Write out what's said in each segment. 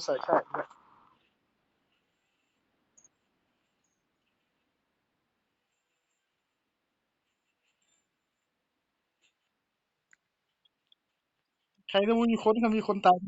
ใส่ใช่ใครจะมีคนก็มีคนตายเ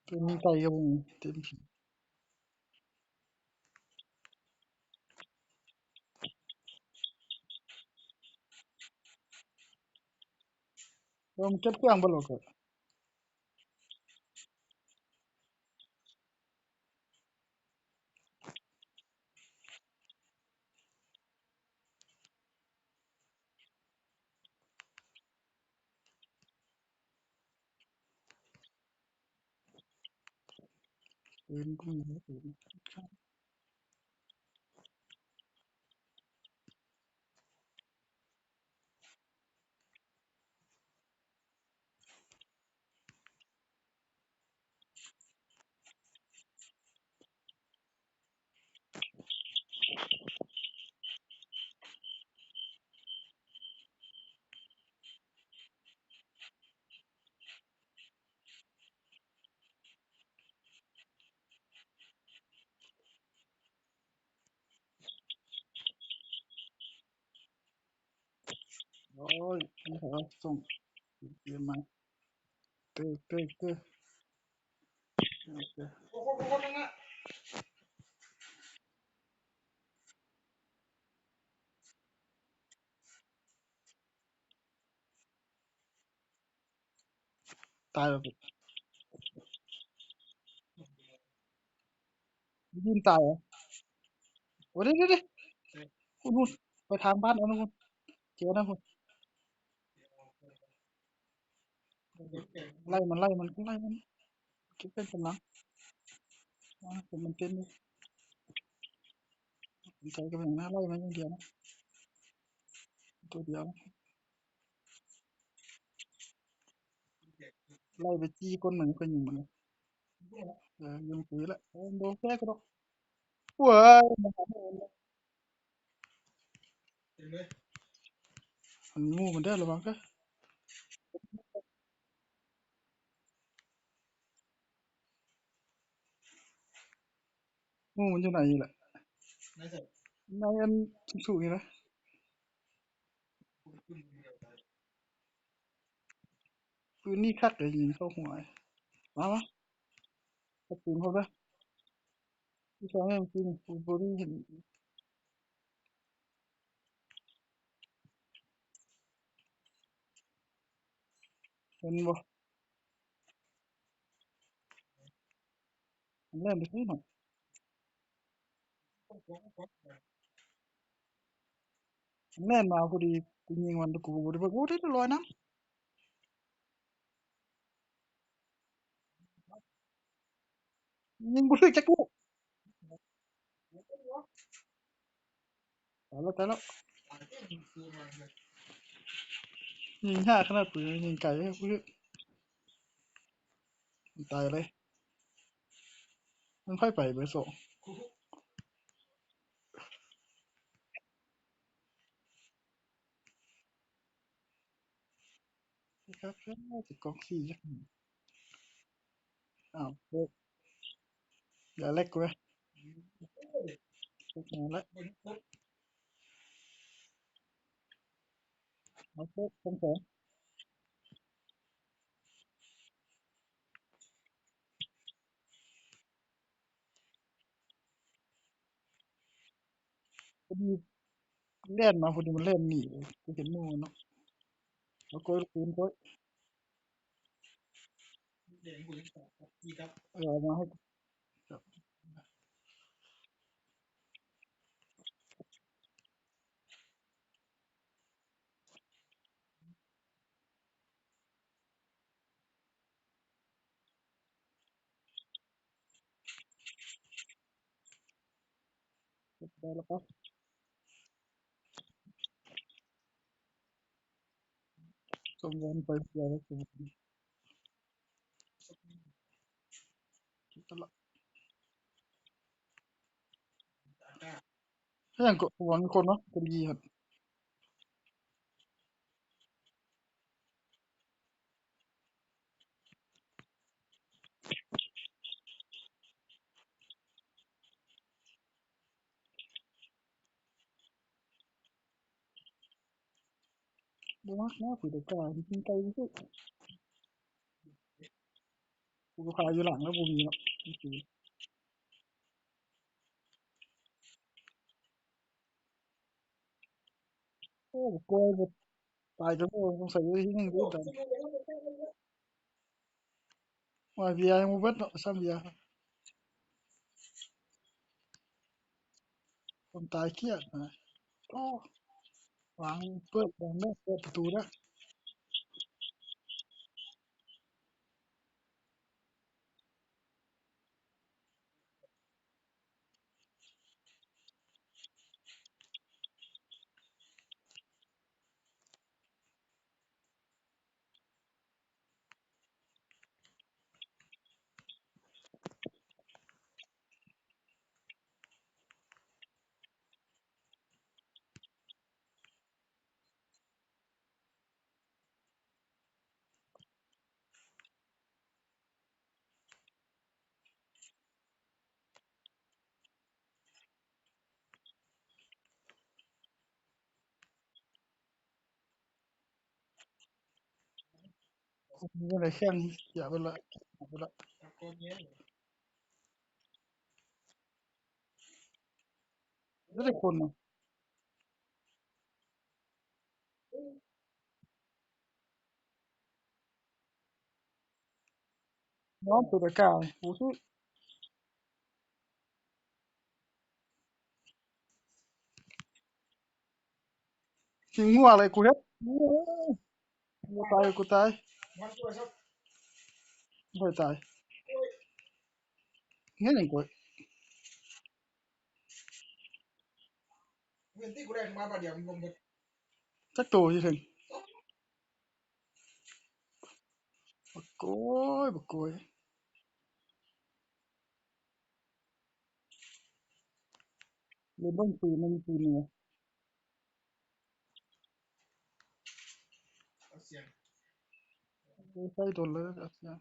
ป็นไก่กับมึงเต็มที่แล้วมันเก็บเครื่องบ่หรอกปืนก็มีปืนโอ้ยนี่เหรอส่งเรียนมาเต้ตายแล้วยิงตายเหรอโอ้ยเดี๋ยวคุณไปทางบ้านเอานะคุณเจอนะคุณไล่มันเก็บเป็นกำลังผมมันเต้นใจกับอย่างนั้นไล่มันอย่างเดียวนะตัวเดียวไล่ไปจี้ก้นเหมือนก็ยิงมันเลยยิงปืนละโดนแก้ก็ได้เว้ยมันงูมันได้ระวังก็งูมันอยู่ไหนแหละในอันสูงๆนี่นะปืนนี่คักเลยยิงเข้าหัวมากระสุนเขาไปที่สองให้มันปืนปืนบอดี้เห็นบ่มันเล่นไปที่หน่อยมันเล่นมาพอดีกูยิงมันกูบอดี้โอ้ได้ลอยน้ำยิงกูเลยจักกูตายแล้วยิงห้าขนาดปืนยิงไกลให้กูตายเลยมันค่อยไปเบอร์สองครับจะกองสี่ยักอ้าวอย่าเล็กกูเลยเล็กมาแล้วเอาเล็กสองพอดีเล่นมาพอดีมันเล่นหนีกูเห็นมือมันเนาะแล้วก็ปืนก็เอามาให้ ได้แล้วปะสมวันไปเสียแล้วสมวันคิดตลอดถ้าอย่างก็วันมีคนเนาะคนดีครับบ่มักนะผู้จัดการจริงใจที่สุดกูก็พาอยู่หลังแล้วบ่มีเนาะโอ้บ่กลัวบ่ตายก็บ่สงสัยอยู่ที่นึงเด้อกันว่าเบียร์ยังบ่เบิดเนาะซ้ำเบียร์คนตายเครียดนะโอ้วางเปิดวางแม่เปิดประตูนะมีอะไรแข้งอย่าไปละอย่าไปละแล้วแต่คนน่ะน้องตัวตะกร้าโอ้สุดสิงงัวอะไรกูเฮ็ดโอ้กูตายกูตายบ่ตายเฮ็ดหยังกูจักโตสิถึงบักโกยบักโกยเล่นเบิ่งปืนมันมีปืนนี่วะใส่โดนเลยอะเสีย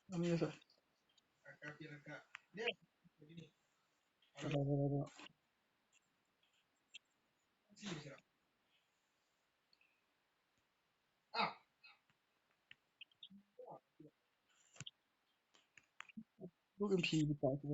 อันนี้ใส่ได้ลูก MP ดีกว่ากู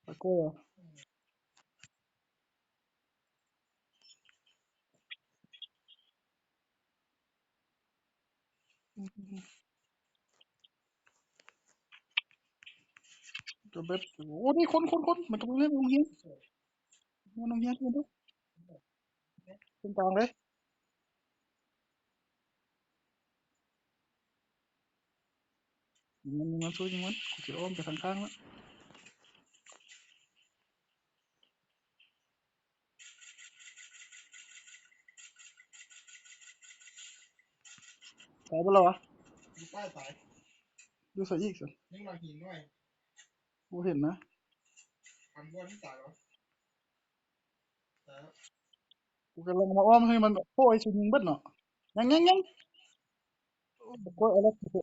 บักโกยอะจะเบ็ดโอ้นี่คนมันกำลังเล่นโรงเรียนโรงเรียนมันดูตรงกลางเลยยิงมันสู้ยิงมันกูสิอ้อมไปข้างๆแล้วตายไปแล้ววะดูใส่อีกสิกูเห็นนะกูกำลังมาอ้อมให้มันโอ้ยชิยิงเบิดเนาะยังโอ้บักโกยอะไรกู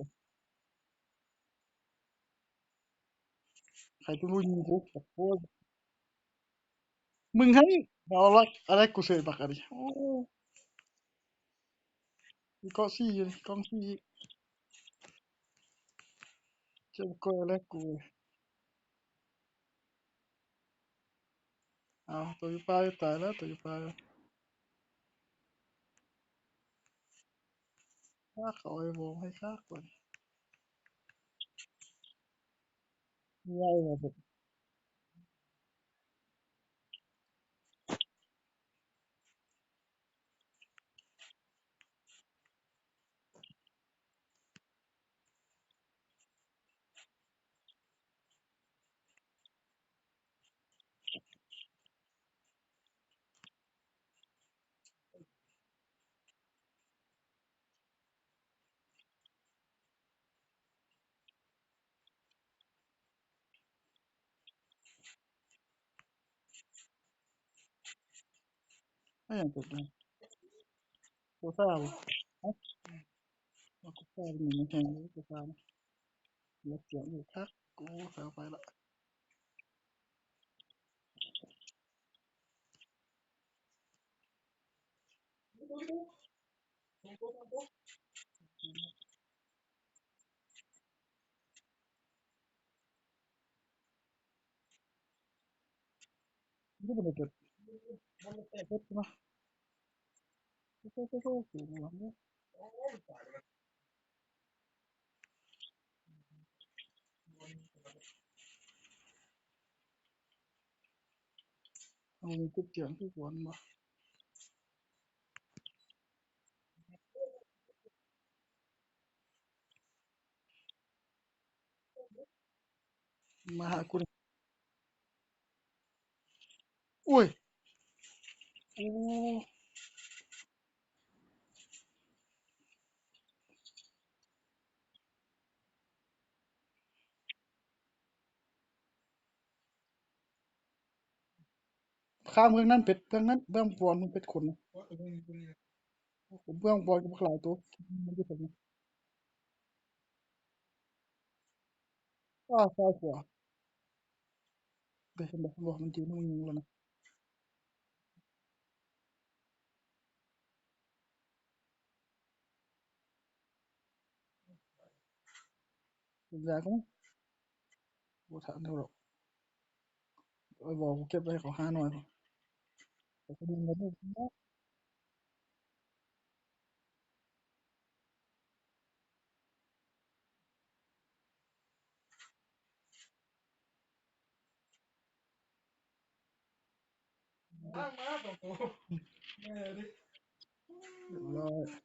ใครจะรู้ยิงกูบักโกยมึงให้เอาอะไรกูเสยบักอะไรโอ้ยเกาะซี่อยู่กองซี่เจ้าบักโกยอะไรกูเอาตัวอยู่ปลายตายแล้วตัวอยู่ปลาย khác khỏi vô hay khác rồi ngay là được hay là được này cô sao cô sao mình hàng cô sao lập chuyện người khác cô sao phải là cái này được hết mà cái làm đó mình tiếp chuyện cái cuốn mà hạ cô ui ôข้ามเมืองนั้นเป็ดเมืองนั้นเมืองบอลมันเป็ดขนเมืองบอลกับหลายตัวมันจะเป็นอ้าวใช่กว่าเดี๋ยวฉันบอกมันจริงมันยิงแล้วนะยาก็บ่ถามเท่าหรอกไอ้บอกเก็บไว้เขาห้าหน่อยแต่ก็ยิงกันไม่เรียบร้อย